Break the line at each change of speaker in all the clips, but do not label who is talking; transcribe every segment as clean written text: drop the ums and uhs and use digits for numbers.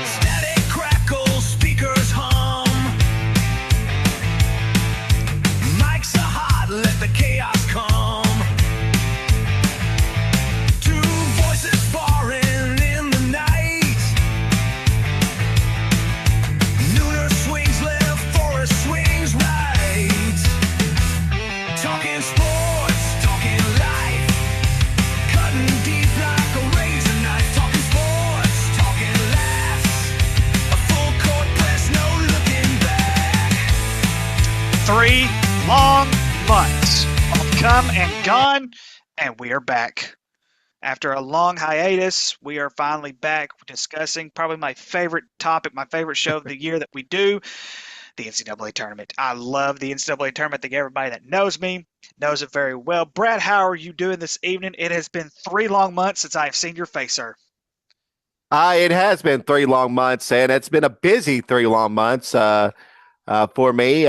Static crackle, speakers hum. Mics are hot, let the chaos come. Two voices sparring in the night. Nooner swings left, Forest swings right. Talking sports, talking life. Cutting deep like a razor knife. Talking sports, talking laughs. A full court press, no looking back.
3 long months have come and gone, and we are back. After a long hiatus, we are finally back discussing probably my favorite topic, my favorite show of the year that we do, the NCAA tournament. I love the NCAA tournament. I think everybody that knows me knows it very well. Brad, how are you doing this evening? It has been 3 long months since I have seen your face, sir.
It has been 3 long months, and it's been a busy 3 long months for me.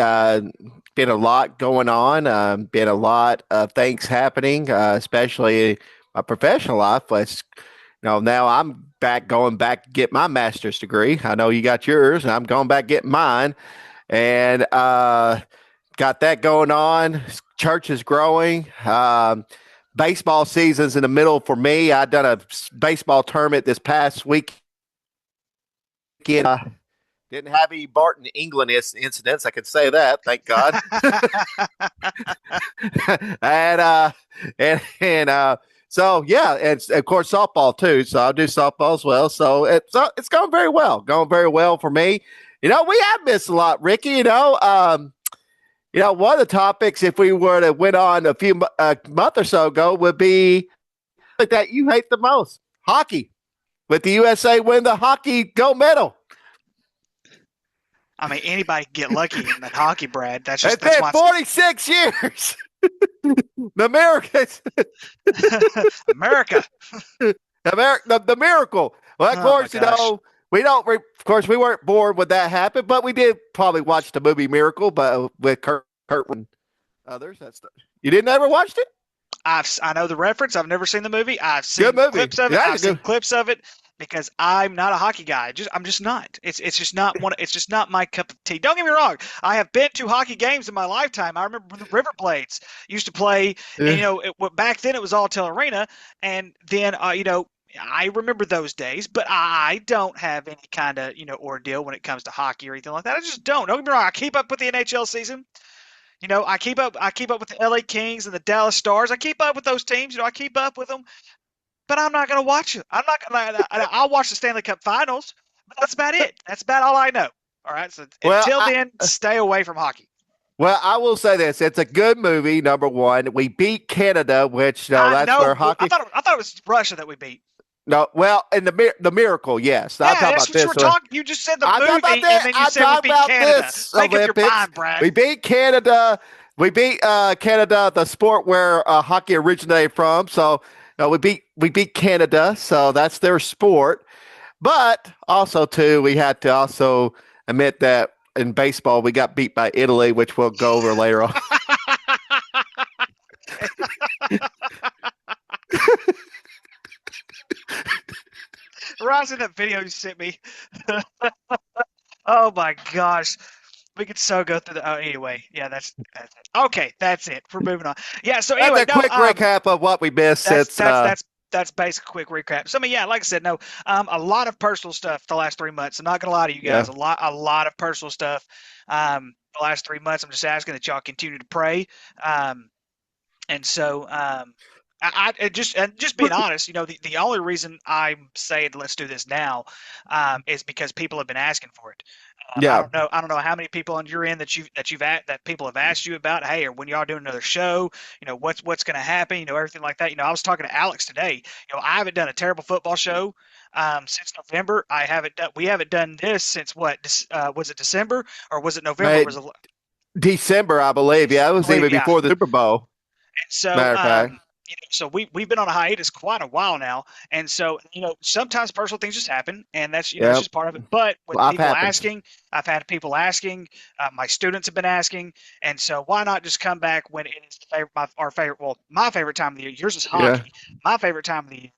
Been a lot going on. Been a lot of things happening, especially my professional life. Now I'm going back to get my master's degree. I know you got yours, and I'm going back getting mine, and got that going on. Church is growing. Baseball season's in the middle for me. I done a baseball tournament this past weekend. Didn't have any Barton England incidents. I can say that, thank God. So yeah, and of course softball too. So I'll do softball as well. So it's going very well. Going very well for me. We have missed a lot, Ricky. One of the topics, if we were to went on a few month or so ago, would be that you hate the most: hockey. With the USA win the hockey gold medal.
I mean, anybody can get lucky in that hockey, Brad. That's
It's been 46 years. The Americans.
America.
The miracle. Well, of course, we weren't born when that happened, but we did probably watch the movie Miracle, but with Kurt and others. You didn't ever watched it?
I know the reference. I've never seen the movie. I've seen
Good movie.
clips of it.
Yeah,
I've seen clips of it because I'm not a hockey guy. I'm just not. It's just not one. It's just not my cup of tea. Don't get me wrong. I have been to hockey games in my lifetime. I remember when the River Blades used to play. And, back then it was Alltel Arena, and then I remember those days, but I don't have any kind of ordeal when it comes to hockey or anything like that. I just don't. Don't get me wrong. I keep up with the NHL season. I keep up with the LA Kings and the Dallas Stars. I keep up with those teams. I keep up with them, but I'm not going to watch it. I'm not going to. I'll watch the Stanley Cup Finals, but that's about it. That's about all I know. All right. So until then, stay away from hockey.
Well, I will say this: it's a good movie. Number one, we beat Canada, which that's where hockey.
I thought it was Russia that we beat.
No, well, in the miracle, yes.
Yeah, that's what you were talking. You just said the movie, and then you said we beat Canada. Make up your mind, Brad.
We beat Canada. We beat Canada, the sport where hockey originated from. So we beat Canada. So that's their sport. But also too, we had to also admit that in baseball we got beat by Italy, which we'll go over later on.
Ron's in that video you sent me. Oh my gosh. We could so go through the anyway. Yeah, that's it. Okay, that's it. We're moving on. Yeah, so anyway.
That's a quick recap of what we missed.
That's basic quick recap. So like I said, a lot of personal stuff the last 3 months. I'm not gonna lie to you guys. Yeah. A lot of personal stuff. The last 3 months. I'm just asking that y'all continue to pray. And so I just being honest, the only reason I'm saying let's do this now is because people have been asking for it.
Yeah.
I don't know how many people on your end that people have asked you about. Hey, or when y'all doing another show? What's going to happen? Everything like that. I was talking to Alex today. I haven't done a terrible football show since November. We haven't done this since what? Was it December or was it November?
December, I believe. Yeah, it was even before the Super Bowl.
So,
matter of fact.
So we've been on a hiatus quite a while now, and so sometimes personal things just happen, and that's it's
Yeah,
just part of it. But with
life
people
happens.
asking, I've had people asking, my students have been asking, and so why not just come back when it is our favorite, well, my favorite time of the year. Yours is
Yeah.
hockey. My favorite time of the year,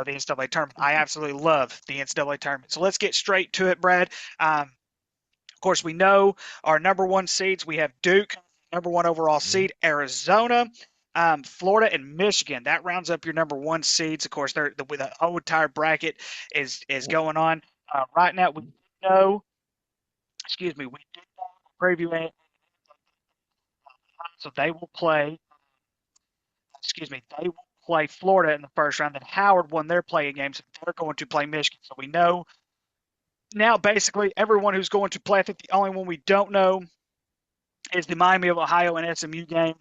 the NCAA tournament. I absolutely love the NCAA tournament. So let's get straight to it, Brad. Of course, we know our number one seeds. We have Duke, number one overall seed, Arizona, Florida, and Michigan. That rounds up your number one seeds. Of course, the whole entire bracket is going on right now. We know, excuse me, we did preview it, so they will play. Excuse me, they will play Florida in the first round. Then Howard won their playing games. They're going to play Michigan. So we know now basically everyone who's going to play. I think the only one we don't know is the Miami of Ohio and SMU game,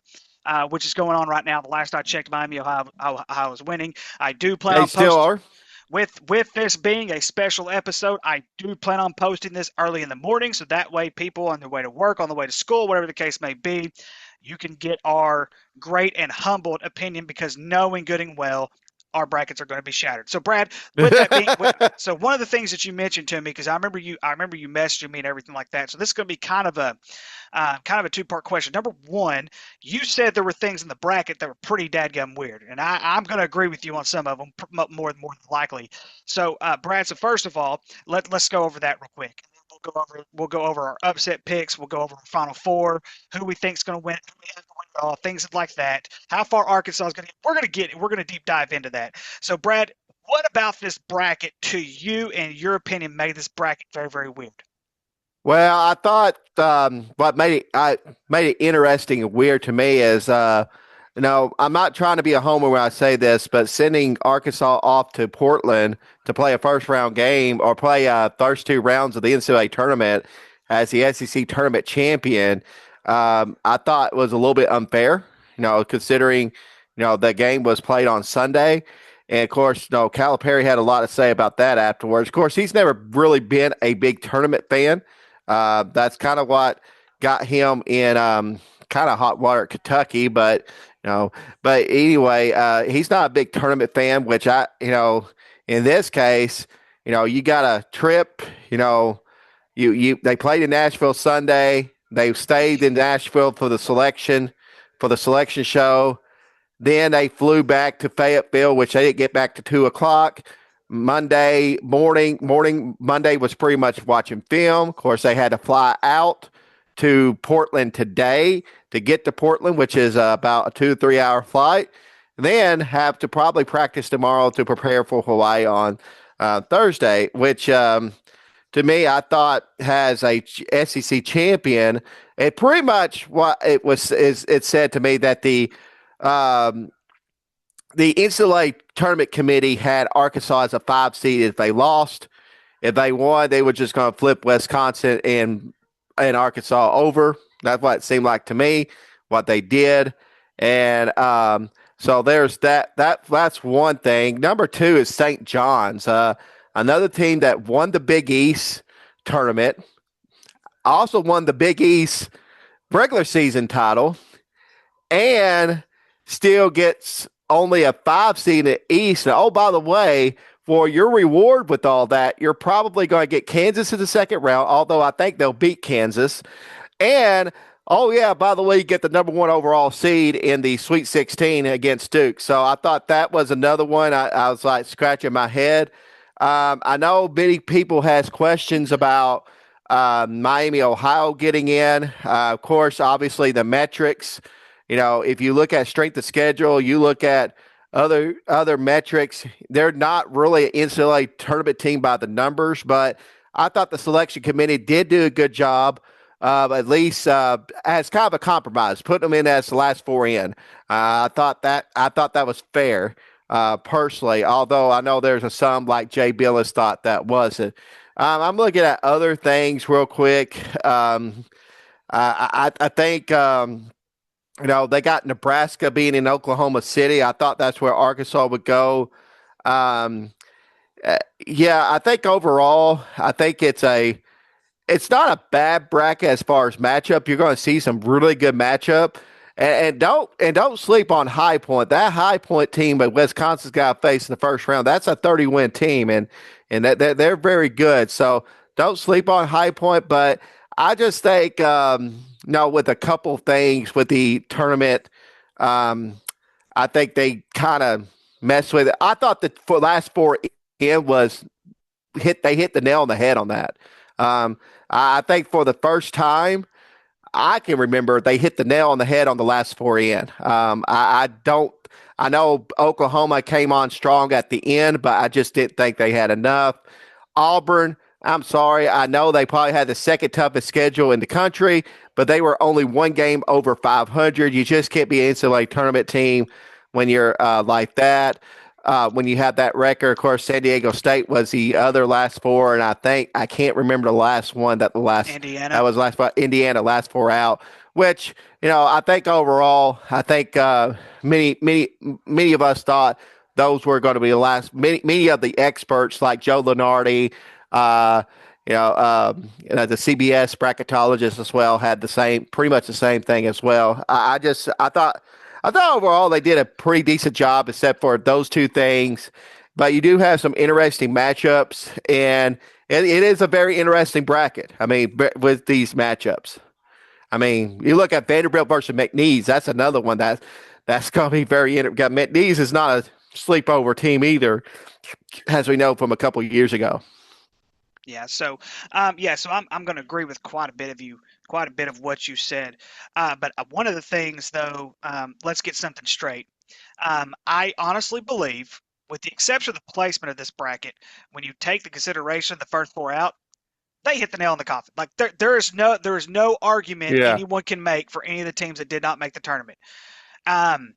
which is going on right now. The last I checked, Miami of Ohio is winning. I do plan
They
on
still
posting
are.
with this being a special episode. I do plan on posting this early in the morning, so that way people on their way to work, on the way to school, whatever the case may be, you can get our great and humbled opinion, because knowing good and well our brackets are going to be shattered. So Brad, with that being, so one of the things that you mentioned to me, because I remember you messaging me and everything like that. So this is going to be kind of a two-part question. Number one, you said there were things in the bracket that were pretty dadgum weird, and I'm going to agree with you on some of them more than likely. So, Brad, so first of all, let's go over that real quick. We'll go over our upset picks. We'll go over our Final Four, who we think's going to win, who we have to win it all, things like that. How far Arkansas is going to get. We're going to deep dive into that. So, Brad, what about this bracket, to you, in your opinion, made this bracket very, very weird?
Well, I thought what made it interesting and weird to me is I'm not trying to be a homer when I say this, but sending Arkansas off to Portland to play a first round game or play first two rounds of the NCAA tournament as the SEC tournament champion, I thought was a little bit unfair. Considering the game was played on Sunday. And of course, Calipari had a lot to say about that afterwards. Of course, he's never really been a big tournament fan. That's kind of what got him in kind of hot water at Kentucky, but anyway, he's not a big tournament fan, which in this case, you got a trip, they played in Nashville Sunday. They stayed in Nashville for the selection show. Then they flew back to Fayetteville, which they didn't get back to 2 o'clock. Monday was pretty much watching film. Of course, they had to fly out to Portland today to get to Portland, which is about a 2 to 3 hour flight. Then have to probably practice tomorrow to prepare for Hawaii on Thursday, which to me, I thought has a SEC champion. It pretty much what it was is it said to me that um, the NCAA tournament committee had Arkansas as a 5 seed. If they lost, if they won, they were just going to flip Wisconsin and Arkansas over. That's what it seemed like to me. What they did, and so there's that. That's one thing. Number two is St. John's, another team that won the Big East tournament, also won the Big East regular season title, and still gets only a 5 seed in the East. And, oh, by the way, for your reward with all that, you're probably going to get Kansas in the second round, although I think they'll beat Kansas. And, oh, yeah, by the way, you get the number one overall seed in the Sweet 16 against Duke. So I thought that was another one. I was like scratching my head. I know many people has questions about Miami, Ohio getting in. Of course, obviously the metrics. If you look at strength of schedule, you look at other metrics, they're not really an NCAA tournament team by the numbers, but I thought the selection committee did do a good job at least as kind of a compromise, putting them in as the last four in. I thought that was fair, personally, although I know there's some like Jay Billis thought that wasn't. I'm looking at other things real quick. I think they got Nebraska being in Oklahoma City. I thought that's where Arkansas would go. Um, yeah, I think overall, I think it's not a bad bracket as far as matchup. You're going to see some really good matchup. And don't sleep on High Point. That High Point team that Wisconsin's got to face in the first round, that's a 30-win team, and that they're very good. So don't sleep on High Point. But I just think no, with a couple things with the tournament, um, I think they kind of messed with it. I thought that for last four in was they hit the nail on the head on that. Um, I think for the first time I can remember they hit the nail on the head on the last four in. I don't. I know Oklahoma came on strong at the end, but I just didn't think they had enough. Auburn, I'm sorry. I know they probably had the second toughest schedule in the country, but they were only one game over 500. You just can't be an NCAA tournament team when you're like that. When you have that record, of course, San Diego State was the other last four, and I can't remember the last one
Indiana.
that was last Indiana last four out. Which I think overall, I think many of us thought those were going to be the last. Many of the experts like Joe Lunardi, uh, the CBS bracketologist as well had pretty much the same thing as well. I thought overall they did a pretty decent job, except for those two things. But you do have some interesting matchups, and it is a very interesting bracket. I mean, with these matchups, I mean, you look at Vanderbilt versus McNeese. That's another one that's going to be very interesting. McNeese is not a sleepover team either, as we know from a couple of years ago.
Yeah, so so I'm going to agree with quite a bit of what you said. But one of the things, though, let's get something straight. I honestly believe, with the exception of the placement of this bracket, when you take the consideration of the first four out, they hit the nail on the coffin. Like there is no argument
Yeah.
anyone can make for any of the teams that did not make the tournament. Um,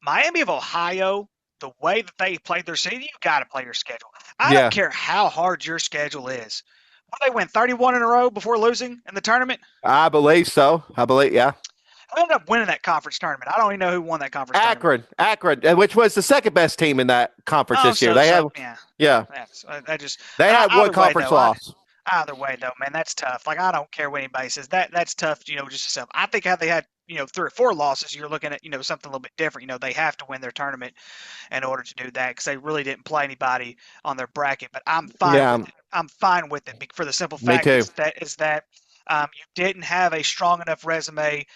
Miami of Ohio, the way that they played their season, you got to play your schedule. I don't
Yeah,
care how hard your schedule is. Will they win 31 in a row before losing in the tournament?
I believe so. Yeah.
Who ended up winning that conference tournament? I don't even know who won that conference tournament.
Akron, which was the second best team in that conference
Oh,
this year. They have,
yeah.
yeah,
That's
they had one
either way,
conference
though.
loss.
Either way, though, man, that's tough. Like, I don't care what anybody says. That's tough, just yourself. I think had they had, 3 or 4 losses, you're looking at, something a little bit different. They have to win their tournament in order to do that because they really didn't play anybody on their bracket. But I'm fine
Yeah,
with it. I'm fine with it for the simple
me
fact
too.
is that you didn't have a strong enough resume.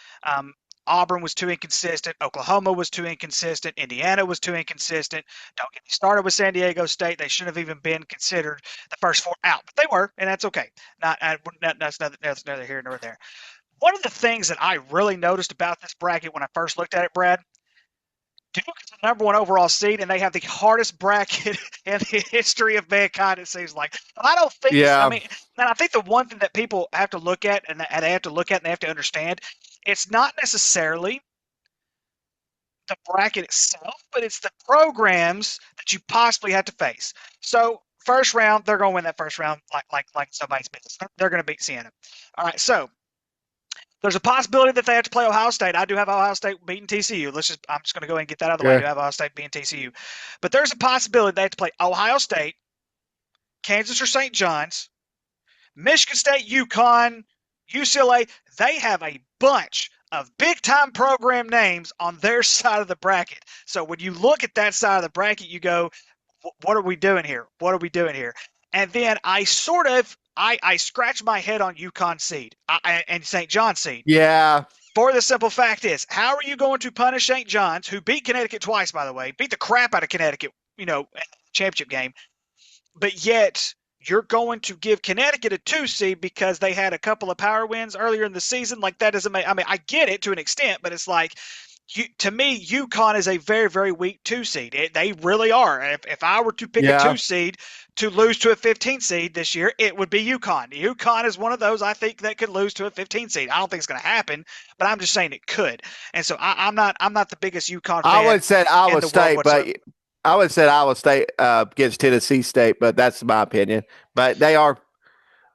Auburn was too inconsistent. Oklahoma was too inconsistent. Indiana was too inconsistent. Don't get me started with San Diego State. They shouldn't have even been considered the first four out, but they were, and that's okay. That's neither here nor there. One of the things that I really noticed about this bracket when I first looked at it, Brad, Duke is the number 1 overall seed, and they have the hardest bracket in the history of mankind, it seems like. I don't think I
Yeah,
mean, and I think the one thing that people have to look at and they have to look at and they have to understand, it's not necessarily the bracket itself, but it's the programs that you possibly have to face. So first round, they're going to win that first round like somebody's business. They're going to beat Siena. All right, so there's a possibility that they have to play Ohio State. I do have Ohio State beating TCU. I'm just going to go ahead and get that out of the way. I
yeah,
do have Ohio State beating TCU. But there's a possibility they have to play Ohio State, Kansas or St. John's, Michigan State, UConn, UCLA. They have a bunch of big-time program names on their side of the bracket. So when you look at that side of the bracket, you go, what are we doing here? What are we doing here? And then I scratch my head on UConn seed and St. John seed.
yeah,
For the simple fact is, how are you going to punish St. John's, who beat Connecticut twice, by the way, beat the crap out of Connecticut, in the championship game, but yet you're going to give Connecticut a 2 seed because they had a couple of power wins earlier in the season? Like, that doesn't make – I mean, I get it to an extent, but it's like – to me, UConn is a very, very weak 2 seed. They really are. If I were to pick a
yeah.
2 seed to lose to a 15 seed this year, it would be UConn. UConn is one of those I think that could lose to a 15 seed. I don't think it's going to happen, but I'm just saying it could. And so I'm not the biggest UConn fan.
I would say Iowa
in the
State,
world
but
whatsoever.
I would say Iowa State against Tennessee State, but that's my opinion. But they are,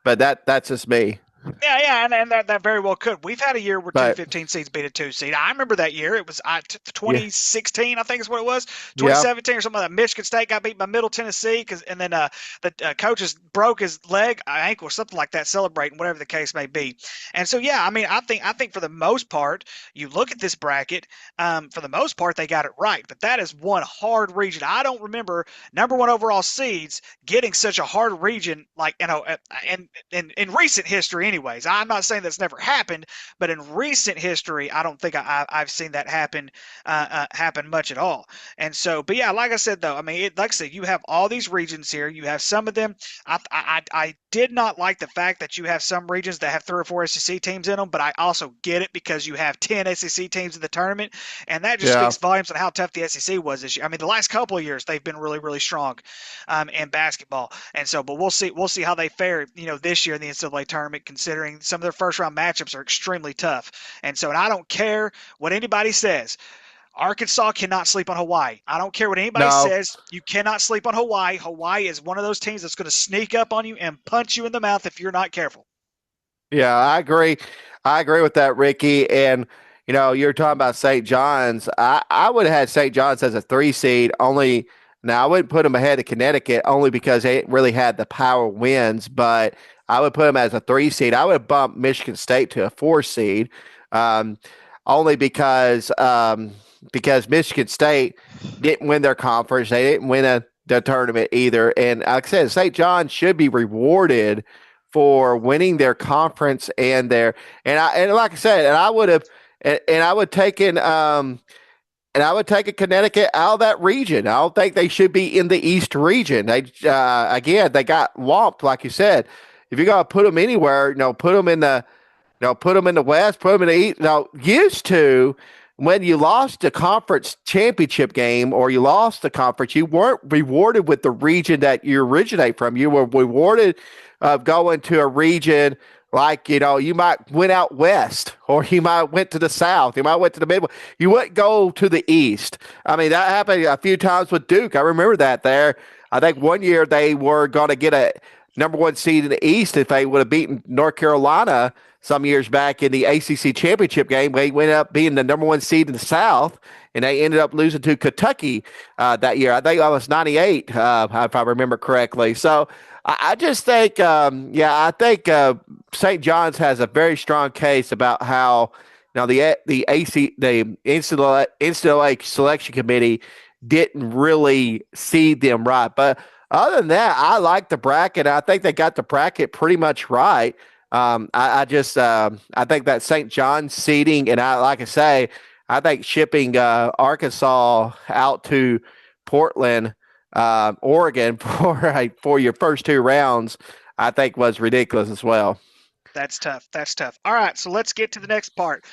but that's just me.
Yeah, and that very well could. We've had a year where two
But
15 seeds beat a 2 seed. I remember that year. It was
yeah,
2016, I think is what it was.
yeah,
2017 or something like that. Michigan State got beat by Middle Tennessee, and then the coaches broke his leg, ankle, or something like that, celebrating, whatever the case may be. And so, yeah, I mean, I think for the most part, you look at this bracket. For the most part, they got it right. But that is one hard region. I don't remember number one overall seeds getting such a hard region, like, in recent history anyways. I'm not saying that's never happened, but in recent history I don't think I've seen that happen much at all. And so, but yeah, like I said though, I mean, like I said, you have all these regions here. You have some of them. I did not like the fact that you have some regions that have 3 or 4 SEC teams in them, but I also get it because you have 10 SEC teams in the tournament, and that just
yeah.
speaks volumes on how tough the SEC was this year. I mean, the last couple of years they've been really, really strong in basketball. And so, but we'll see how they fare, this year in the NCAA tournament, considering some of their first round matchups are extremely tough. And I don't care what anybody says. Arkansas cannot sleep on Hawaii. I don't care what anybody
No,
says. You cannot sleep on Hawaii. Hawaii is one of those teams that's going to sneak up on you and punch you in the mouth if you're not careful.
yeah, I agree. I agree with that, Ricky. And you're talking about St. John's. I would have had St. John's as a 3 seed. Only now I wouldn't put them ahead of Connecticut only because they really had the power wins. But I would put them as a 3 seed. I would bump Michigan State to a 4 seed, um, only because Michigan State didn't win their conference. They didn't win the tournament either. And like I said, St. John's should be rewarded for winning their conference and like I said, and I would have and I would taken and I would take a Connecticut out of that region. I don't think they should be in the East region. They again they got whomped, like you said. If you're gonna put them anywhere, put them in the put them in the West, put them in the East. Now, used to, when you lost the conference championship game or you lost the conference, you weren't rewarded with the region that you originate from. You were rewarded of going to a region like, you might went out west or you might went to the south. You might went to the Midwest. You wouldn't go to the east. I mean, that happened a few times with Duke. I remember that there. I think one year they were going to get a number one seed in the East if they would have beaten North Carolina some years back in the ACC championship game. They went up being the number one seed in the South, and they ended up losing to Kentucky that year. I think that was 98, if I remember correctly. So I just think, I think St. John's has a very strong case about how the NCAA selection committee didn't really seed them right. But other than that, I like the bracket. I think they got the bracket pretty much right. I think that St. John's seeding, and like I say, I think shipping Arkansas out to Portland, Oregon for your first 2 rounds, I think was ridiculous as well.
That's tough. That's tough. All right, so let's get to the next part.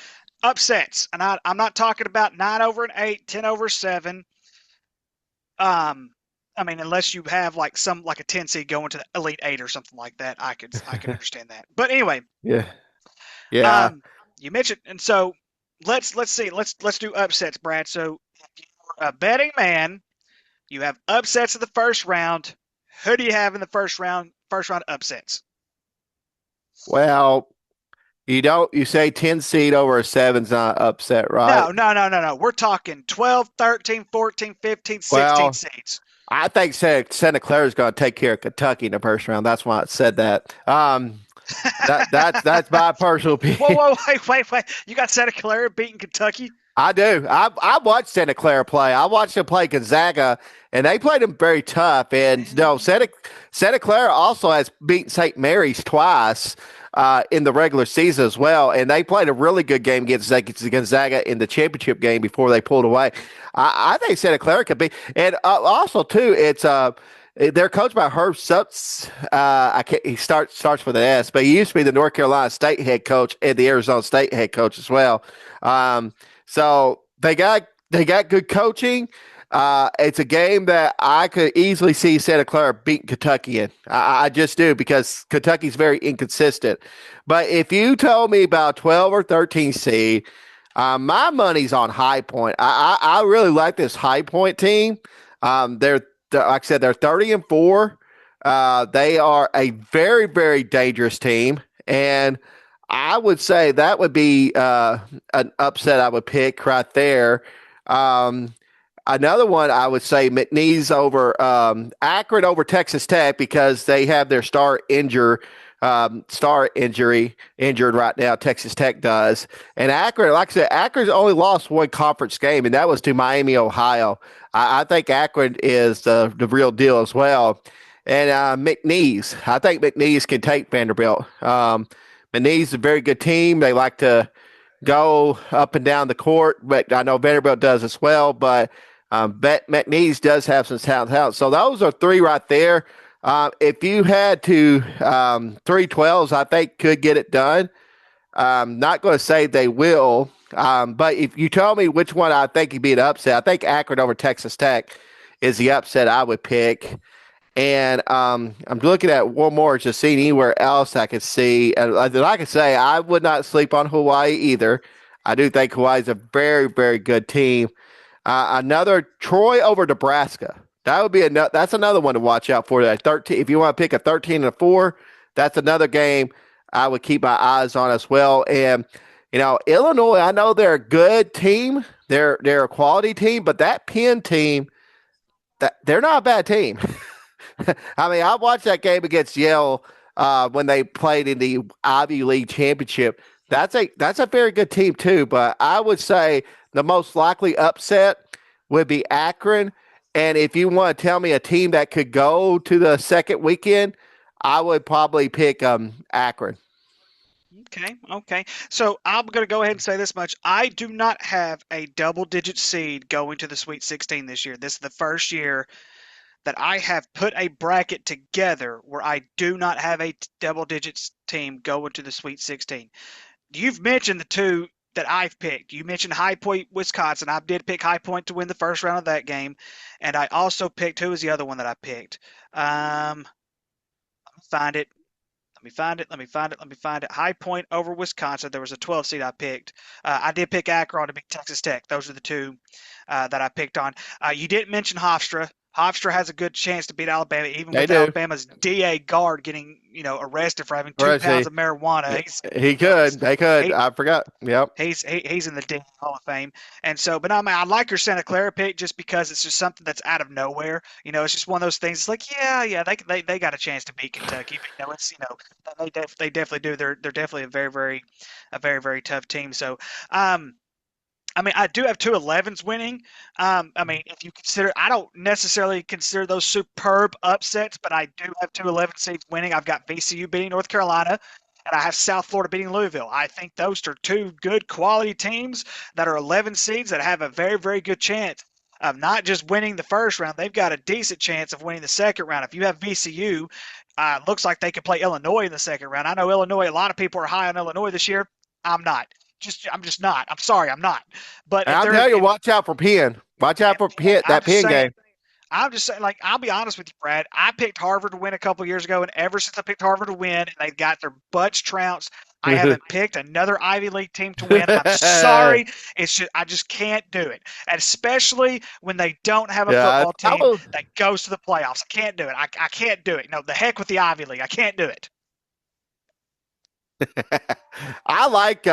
Upsets, and I'm not talking about 9-8, 10-7. Um, I mean, unless you have like a 10 seed going to the Elite Eight or something like that, I could understand that. But anyway,
Yeah, yeah.
um, you mentioned, and so let's see, let's do upsets, Brad. So if you're a betting man, you have upsets in the first round. Who do you have in the first round? First round upsets.
Well, you say 10 seed over a seven's not upset, right?
No, no, no, no, no. We're talking 12, 13, 14, 15, 16
Well,
seeds.
I think Santa Clara is going to take care of Kentucky in the first round. That's why I said that. That's my personal
Whoa,
opinion.
whoa, wait. You got Santa Clara beating Kentucky?
I do. I watched Santa Clara play. I watched them play Gonzaga, and they played them very tough. And no, Santa Clara also has beaten St. Mary's twice in the regular season as well, and they played a really good game against Gonzaga in the championship game before they pulled away. I think Santa Clara could be, and also too, it's they're coached by Herb Sutts. I can't, he starts with an S, but he used to be the North Carolina State head coach and the Arizona State head coach as well. So they got good coaching. It's a game that I could easily see Santa Clara beat Kentucky in. I just do because Kentucky's very inconsistent. But if you told me about 12 or 13 seed, my money's on High Point. I really like this High Point team. Like I said, they're 30-4. They are a very, very dangerous team. And I would say that would be an upset I would pick right there. Um, Another one I would say McNeese over Akron over Texas Tech because they have their star injury injured right now. Texas Tech does, and Akron, like I said, Akron's only lost one conference game, and that was to Miami, Ohio. I think Akron is the real deal as well. And McNeese, I think McNeese can take Vanderbilt. McNeese is a very good team. They like to go up and down the court, but I know Vanderbilt does as well. But McNeese does have some talent. So those are three right there. If you had to 312s, I think could get it done. I'm not going to say they will, but if you tell me which one I think would be an upset, I think Akron over Texas Tech is the upset I would pick. And I'm looking at one more, just seeing anywhere else I could see. And like I could say, I would not sleep on Hawaii either. I do think Hawaii is a very, very good team. Another Troy over Nebraska. That would be that's another one to watch out for. That 13. If you want to pick a 13 and a 4, that's another game I would keep my eyes on as well. And Illinois, I know they're a good team. They're a quality team, but that Penn team, they're not a bad team. I mean, I watched that game against Yale when they played in the Ivy League championship. That's a very good team too. But I would say the most likely upset would be Akron. And if you want to tell me a team that could go to the second weekend, I would probably pick Akron.
Okay. So I'm going to go ahead and say this much. I do not have a double-digit seed going to the Sweet 16 this year. This is the first year that I have put a bracket together where I do not have a double digits team going to the Sweet 16. You've mentioned the two that I've picked. You mentioned High Point, Wisconsin. I did pick High Point to win the first round of that game. And I also picked, who was the other one that I picked? Find it. Let me find it. High Point over Wisconsin. There was a 12 seed I picked. I did pick Akron to beat Texas Tech. Those are the two that I picked on. You didn't mention Hofstra. Hofstra has a good chance to beat Alabama, even
They
with
do.
Alabama's DA guard getting, arrested for having 2 pounds of marijuana.
He could. They could.
He,
I forgot. Yep.
he's in the DA Hall of Fame, and so. But I like your Santa Clara pick just because it's just something that's out of nowhere. It's just one of those things. It's like, yeah, they got a chance to beat Kentucky, but it's they definitely do. They're definitely a very very tough team. So. I do have two 11s winning. If you consider, I don't necessarily consider those superb upsets, but I do have two 11 seeds winning. I've got VCU beating North Carolina, and I have South Florida beating Louisville. I think those are two good quality teams that are 11 seeds that have a very, very good chance of not just winning the first round. They've got a decent chance of winning the second round. If you have VCU, looks like they could play Illinois in the second round. I know Illinois, a lot of people are high on Illinois this year. I'm not. I'm just not. I'm sorry, I'm not. But
And I'll tell you, watch out for Penn. Watch out for Penn, that Penn game.
I'm just saying, I'll be honest with you, Brad. I picked Harvard to win a couple years ago, and ever since I picked Harvard to win, and they got their butts trounced, I haven't picked another Ivy League team to win. I'm sorry. I just can't do it, and especially when they don't have a football team that goes to the playoffs. I can't do it. I can't do it. No, the heck with the Ivy League. I can't do it.
I like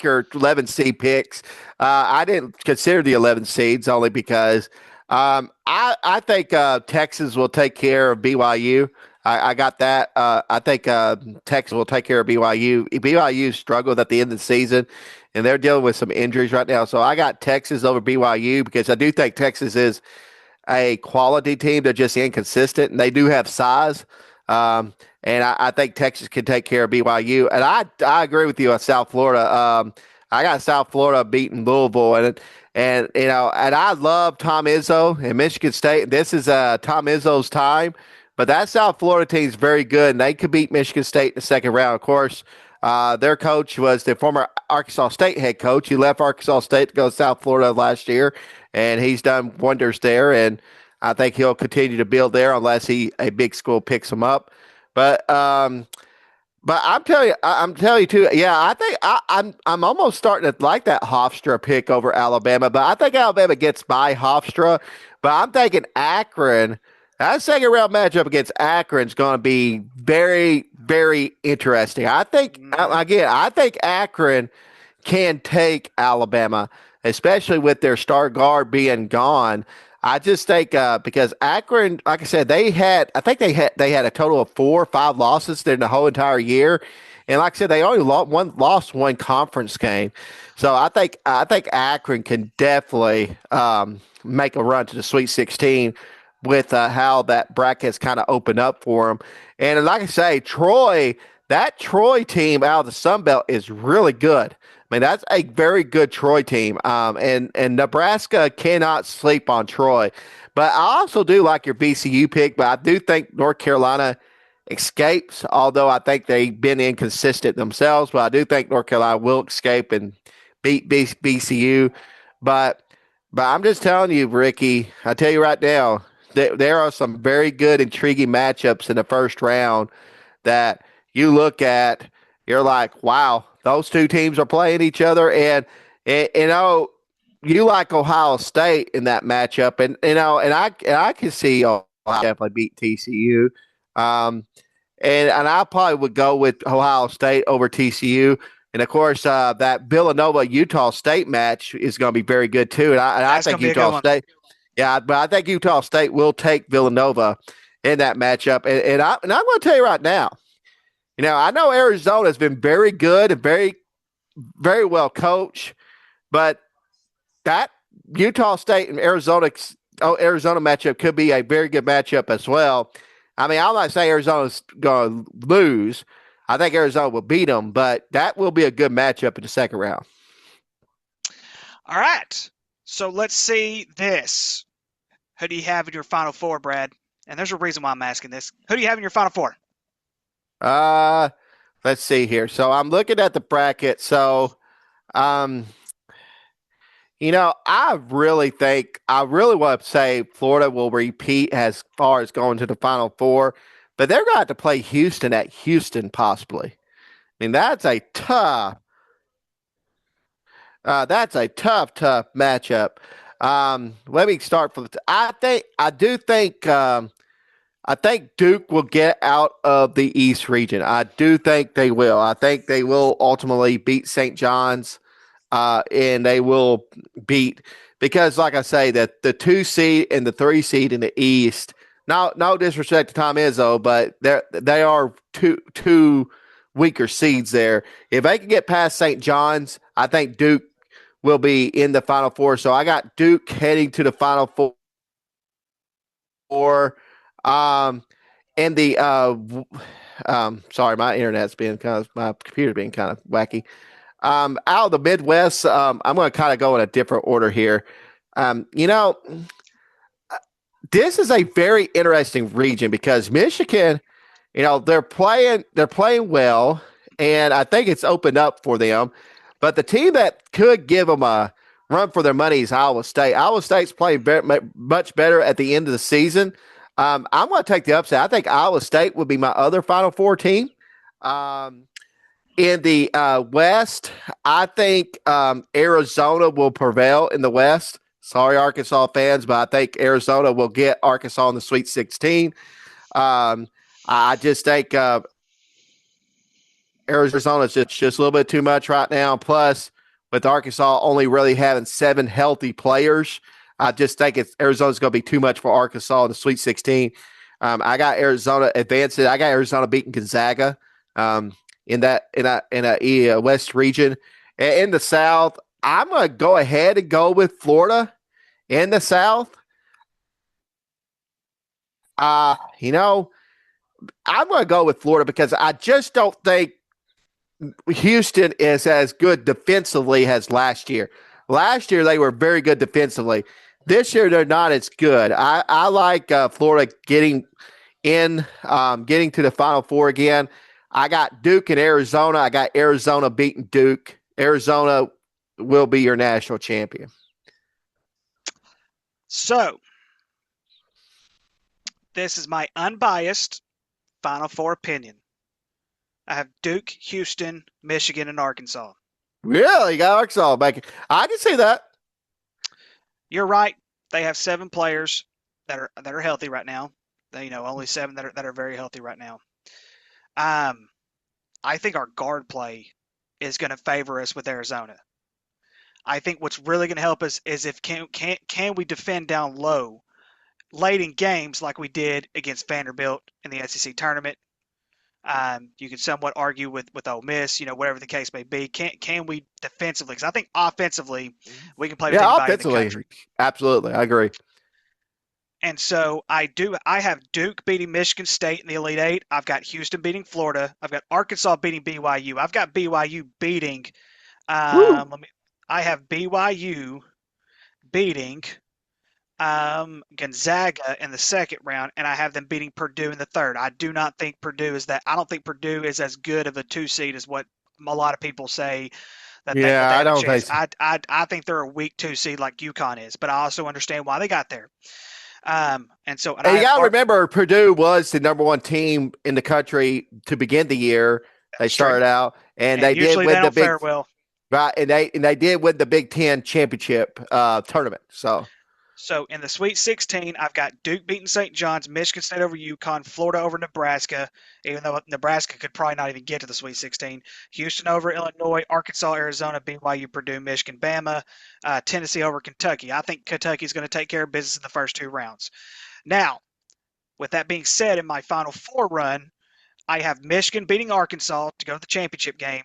your 11 seed picks. I didn't consider the 11 seeds only because I think Texas will take care of BYU. I got that. I think Texas will take care of BYU. BYU struggled at the end of the season, and they're dealing with some injuries right now. So I got Texas over BYU because I do think Texas is a quality team. They're just inconsistent, and they do have size. And I think Texas can take care of BYU. And I agree with you on South Florida. I got South Florida beating Louisville, and I love Tom Izzo and Michigan State. This is Tom Izzo's time, but that South Florida team is very good, and they could beat Michigan State in the second round. Of course, their coach was the former Arkansas State head coach. He left Arkansas State to go to South Florida last year, and he's done wonders there. And I think he'll continue to build there unless a big school picks him up. But I'm telling you too. Yeah, I think I'm almost starting to like that Hofstra pick over Alabama. But I think Alabama gets by Hofstra. But I'm thinking Akron That second round matchup against Akron is going to be very, very interesting. I think,
Mhm.
again, I think Akron can take Alabama, especially with their star guard being gone. I just think because Akron, like I said, I think they had a total of 4 or 5 losses during the whole entire year, and like I said, they only lost one conference game. So I think Akron can definitely make a run to the Sweet 16 with how that bracket's kind of opened up for them. And like I say, that Troy team out of the Sun Belt is really good. I mean, that's a very good Troy team. And Nebraska cannot sleep on Troy. But I also do like your VCU pick, but I do think North Carolina escapes, although I think they've been inconsistent themselves. But I do think North Carolina will escape and beat VCU. But but I'm just telling you, Ricky, I tell you right now, there are some very good, intriguing matchups in the first round that you look at, you're like, wow, those two teams are playing each other, and you like Ohio State in that matchup, and and I can see Ohio definitely beat TCU, um, and I probably would go with Ohio State over TCU. And of course, that Villanova Utah State match is going to be very good too. And I
That's going
think
to be a good
Utah
one.
State, yeah, but I think Utah State will take Villanova in that matchup. And I'm going to tell you right now, I know Arizona has been very good and very, very well coached, but that Utah State and Arizona matchup could be a very good matchup as well. I mean, I'm not saying Arizona's going to lose. I think Arizona will beat them, but that will be a good matchup in the second round.
All right. So let's see this. Who do you have in your Final Four, Brad? And there's a reason why I'm asking this. Who do you have in your Final Four?
Uh, let's see here. So I'm looking at the bracket. So, um, I really want to say Florida will repeat as far as going to the Final Four, but they're going to have to play Houston at Houston possibly. I mean, that's a tough matchup. Let me start from. I think Duke will get out of the East region. I do think they will. I think they will ultimately beat St. John's, and they will beat because, like I say, that the 2 seed and the 3 seed in the East. Now, no disrespect to Tom Izzo, but they are two weaker seeds there. If they can get past St. John's, I think Duke will be in the Final Four. So I got Duke heading to the Final Four. Um, and the sorry, my internet's been my computer's being kind of wacky. Out of the Midwest, I'm going to kind of go in a different order here. Um, you know, this is a very interesting region because Michigan, they're playing well, and I think it's opened up for them. But the team that could give them a run for their money is Iowa State. Iowa State's playing much better at the end of the season. I'm going to take the upset. I think Iowa State would be my other Final Four team. Um, in the West, I think Arizona will prevail in the West. Sorry, Arkansas fans, but I think Arizona will get Arkansas in the Sweet 16. Um, I just think Arizona's just a little bit too much right now. Plus, with Arkansas only really having 7 healthy players, I just think Arizona's going to be too much for Arkansas in the Sweet 16. I got Arizona advancing. I got Arizona beating Gonzaga in a West region. In the South, I'm going to go ahead and go with Florida in the South. Uh, you know, I'm going to go with Florida because I just don't think Houston is as good defensively as last year. Last year, they were very good defensively. This year, they're not as good. I like Florida getting to the Final Four again. I got Duke and Arizona. I got Arizona beating Duke. Arizona will be your national champion.
So this is my unbiased Final Four opinion. I have Duke, Houston, Michigan, and Arkansas.
Really? You got Arkansas back. I can see that.
You're right. They have 7 players that are healthy right now. Only 7 that are very healthy right now. Um, I think our guard play is going to favor us with Arizona. I think what's really going to help us is if can we defend down low late in games like we did against Vanderbilt in the SEC tournament. You could somewhat argue with Ole Miss, whatever the case may be. Can we defensively? Because I think offensively we can play with
Yeah,
anybody in the
offensively,
country.
absolutely, I agree.
And so I do. I have Duke beating Michigan State in the Elite Eight. I've got Houston beating Florida. I've got Arkansas beating BYU. I've got BYU beating.
Woo!
Let me. I have BYU beating Gonzaga in the second round, and I have them beating Purdue in the third. I do not think Purdue is that. I don't think Purdue is as good of a 2 seed as what a lot of people say that
Yeah,
they
I
have a
don't
chance.
think so.
I think they're a weak 2 seed like UConn is, but I also understand why they got there. And
And
I
you
have
got to remember, Purdue was the number one team in the country to begin the year. They
that's true,
started out, and
and
they did
usually they
win the
don't
big
fare well.
right, and they did win the Big Ten championship tournament. So
So in the Sweet 16, I've got Duke beating St. John's, Michigan State over UConn, Florida over Nebraska, even though Nebraska could probably not even get to the Sweet 16. Houston over Illinois, Arkansas, Arizona, BYU, Purdue, Michigan, Bama, Tennessee over Kentucky. I think Kentucky's going to take care of business in the first 2 rounds. Now, with that being said, in my Final Four run, I have Michigan beating Arkansas to go to the championship game,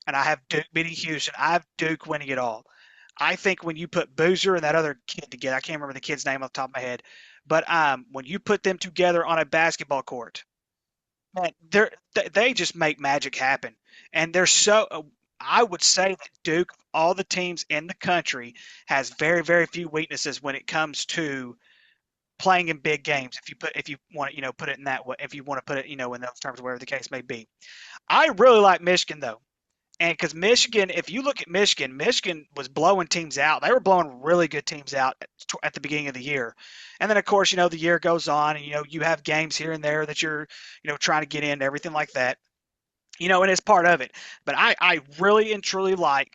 and I have Duke beating Houston. I have Duke winning it all. I think when you put Boozer and that other kid together, I can't remember the kid's name off the top of my head, but when you put them together on a basketball court, man, they just make magic happen. And they're so. I would say that Duke, of all the teams in the country, has very, very few weaknesses when it comes to playing in big games. If you want to, put it in that way, if you want to put it, in those terms, whatever the case may be. I really like Michigan though. And because Michigan, if you look at Michigan, Michigan was blowing teams out. They were blowing really good teams out at the beginning of the year. And then, of course, the year goes on and, you have games here and there that you're, trying to get in, everything like that, and it's part of it. But I really and truly like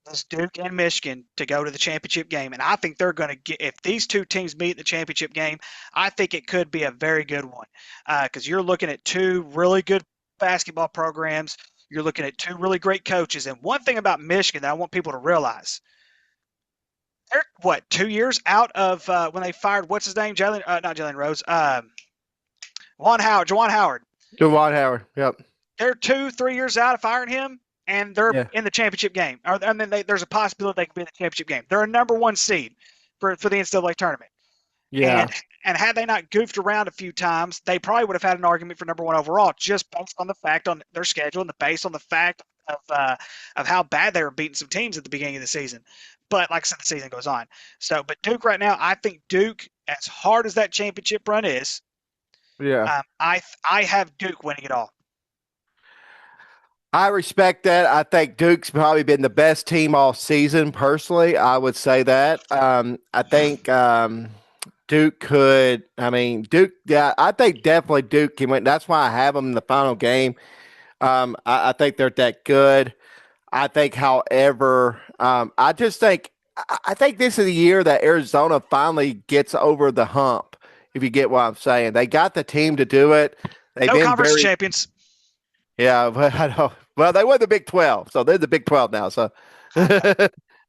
this Duke and Michigan to go to the championship game. And I think they're going to get, if these two teams meet the championship game, I think it could be a very good one because you're looking at two really good basketball programs. You're looking at two really great coaches. And one thing about Michigan that I want people to realize, they're, 2 years out of when they fired, what's his name? Not Jalen Rose. Juwan Howard.
Javon Howard, yep,
They're 2, 3 years out of firing him, and they're
yeah,
in the championship game. And then there's a possibility they could be in the championship game. They're a number one seed for the NCAA tournament.
yeah,
And and had they not goofed around a few times, they probably would have had an argument for number one overall, just based on the fact on their schedule and based on the fact of how bad they were beating some teams at the beginning of the season. But like I said, the season goes on. So, but Duke right now, I think Duke, as hard as that championship run is,
yeah.
I have Duke winning it all.
I respect that. I think Duke's probably been the best team all season. Personally, I would say that. I think Duke could. I mean, Duke. Yeah, I think definitely Duke can win. That's why I have them in the final game. I think they're that good. I think, however, I just think I think this is the year that Arizona finally gets over the hump. If you get what I'm saying, they got the team to do it. They've
No
been
conference
very
champions.
yeah. But I know. Well, they won the Big 12, so they're the Big 12 now. So
I know.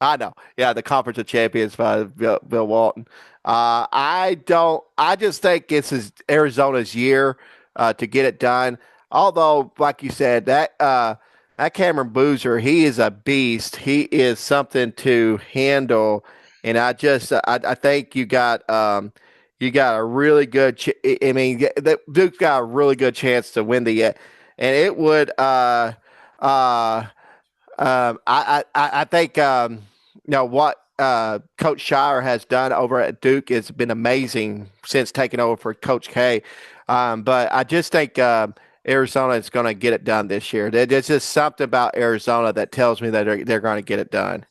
I know. Yeah, the Conference of Champions by Bill Walton. I don't. I just think this is Arizona's year to get it done. Although, like you said, that Cameron Boozer, he is a beast. He is something to handle, and I think you got a really good. I mean, Duke's got a really good chance to win and it would. Uh, I think what Coach Shire has done over at Duke has been amazing since taking over for Coach K. But I just think Arizona is going to get it done this year. There's just something about Arizona that tells me that they're going to get it done.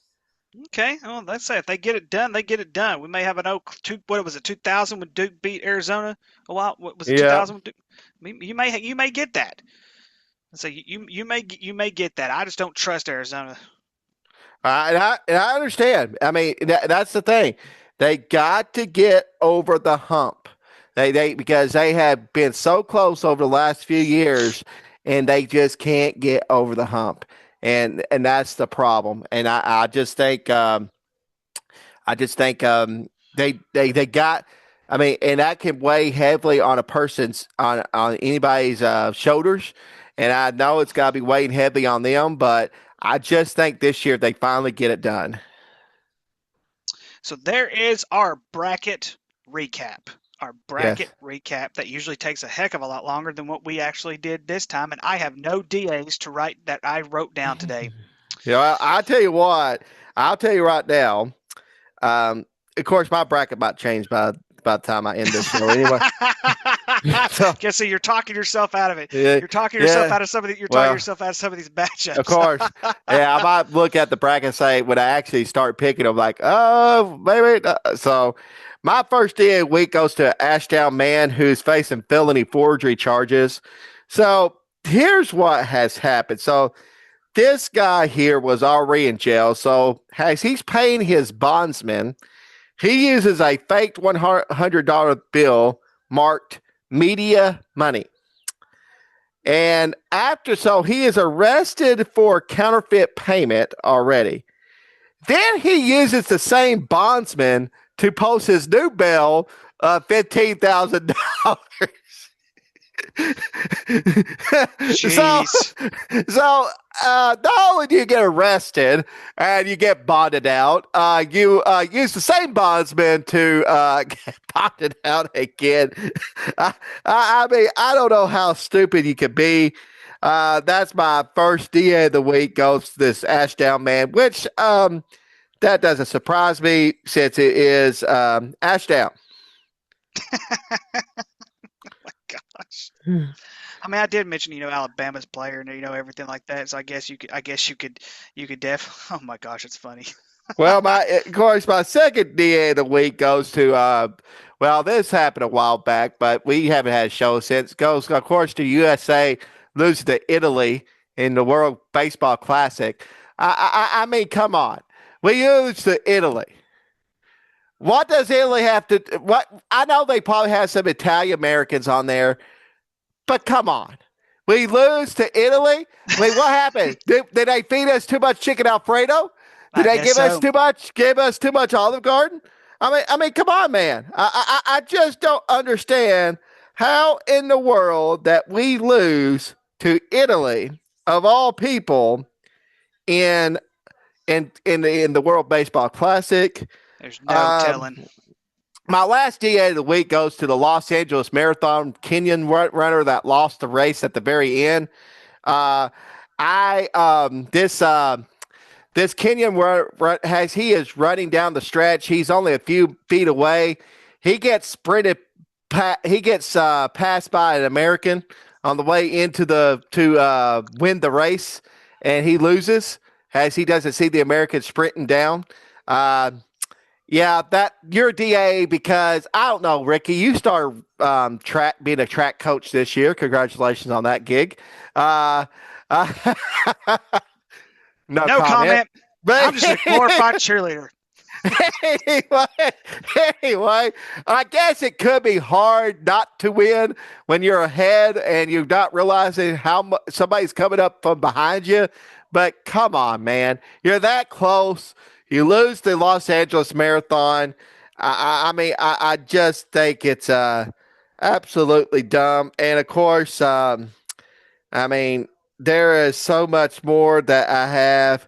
Okay, well, let's say if they get it done, they get it done. We may have what was it, 2000 when Duke beat Arizona a while? What was it,
Yeah.
2000? You may get that. So you may get that. I just don't trust Arizona.
And I understand. I mean, that's the thing. They got to get over the hump. They because they have been so close over the last few years, and they just can't get over the hump, and that's the problem. And I just think they got. I mean, and that can weigh heavily on a person's on anybody's shoulders. And I know it's got to be weighing heavily on them, but I just think this year they finally get it done.
So there is our bracket recap. Our bracket
Yes.
recap that usually takes a heck of a lot longer than what we actually did this time, and I have no DAs to write that I wrote down today.
I tell you what. I'll tell you right now. Um, of course, my bracket might change by the time I end this show. Anyway, so
Guess so you're talking yourself out of it.
yeah,
You're talking yourself
yeah.
out of some of the, you're talking
Well,
yourself out of some of these matchups.
of course, yeah. I might look at the bracket and say when I actually start picking, I'm like, oh, maybe. So, my first day of the week goes to Ashdown man who's facing felony forgery charges. So here's what has happened. So this guy here was already in jail. So as he's paying his bondsman, he uses a faked $100 bill marked media money. And so he is arrested for counterfeit payment already. Then he uses the same bondsman to post his new bail of $15,000. So not only do you get arrested and you get bonded out, you use the same bondsman to get bonded out again. I mean, I don't know how stupid you could be. That's my first DA of the week goes to this Ashdown man, which that doesn't surprise me since it is Ashdown.
Gosh. I mean, I did mention, Alabama's player and, everything like that. So I guess you could oh my gosh, it's funny.
Well, of course, my second DA of the week goes to, this happened a while back, but we haven't had a show since. Goes, of course, to USA losing to Italy in the World Baseball Classic. I mean, come on. We lose to Italy. What does Italy have to? What I know they probably have some Italian Americans on there, but come on, we lose to Italy. I mean, what happened? Did they feed us too much chicken Alfredo? Did they give us too much? Give us too much Olive Garden? I mean, come on, man. I just don't understand how in the world that we lose to Italy of all people in the World Baseball Classic.
There's no telling.
My last DA of the week goes to the Los Angeles Marathon Kenyan runner that lost the race at the very end. This Kenyan he is running down the stretch. He's only a few feet away. He gets passed by an American on the way into to win the race, and he loses as he doesn't see the American sprinting down. That you're DA because I don't know, Ricky. You started being a track coach this year. Congratulations on that gig. No
comment.
But
I'm just a glorified cheerleader.
Anyway, I guess it could be hard not to win when you're ahead and you're not realizing how somebody's coming up from behind you. But come on, man, you're that close. You lose the Los Angeles Marathon. I just think it's absolutely dumb. And of course, there is so much more that I have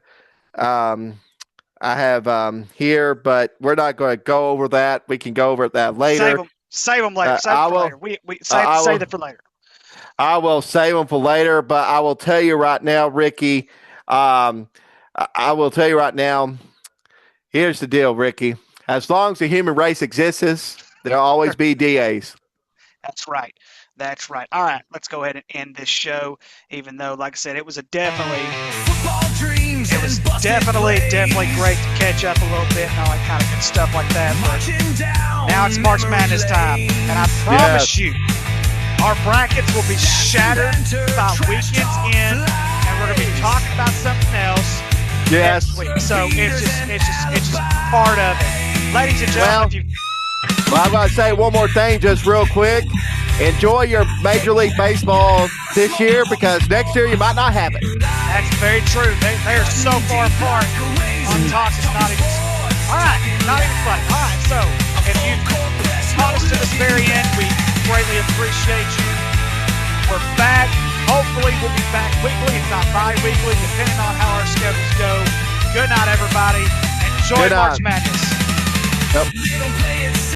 here, but we're not going to go over that. We can go over that later.
Save them later. Save them for later. Save it for later.
I will save them for later, but I will tell you right now, Ricky. I will tell you right now. Here's the deal, Ricky. As long as the human race exists, there'll always be DAs.
That's right. All right, let's go ahead and end this show. Even though, like I said, it was definitely great to catch up a little bit and all that kind of good stuff like that. But now it's March Madness time, and I promise you, our brackets will be shattered by weekend's end, and we're going to be talking about something else.
Yes.
Next week. So it's just part of it. Ladies and gentlemen,
Well, I'm going to say one more thing just real quick. Enjoy your Major League Baseball this year because next year you might not have it.
That's very true. They are so far apart on talks. It's not even. All right, not even funny. All right, so if you caught us to this very end, we greatly appreciate you. We're back. Hopefully, we'll be back weekly, if not bi-weekly, depending on how our schedules go. Good night, everybody. Enjoy
Good night.
March Madness.
Yep.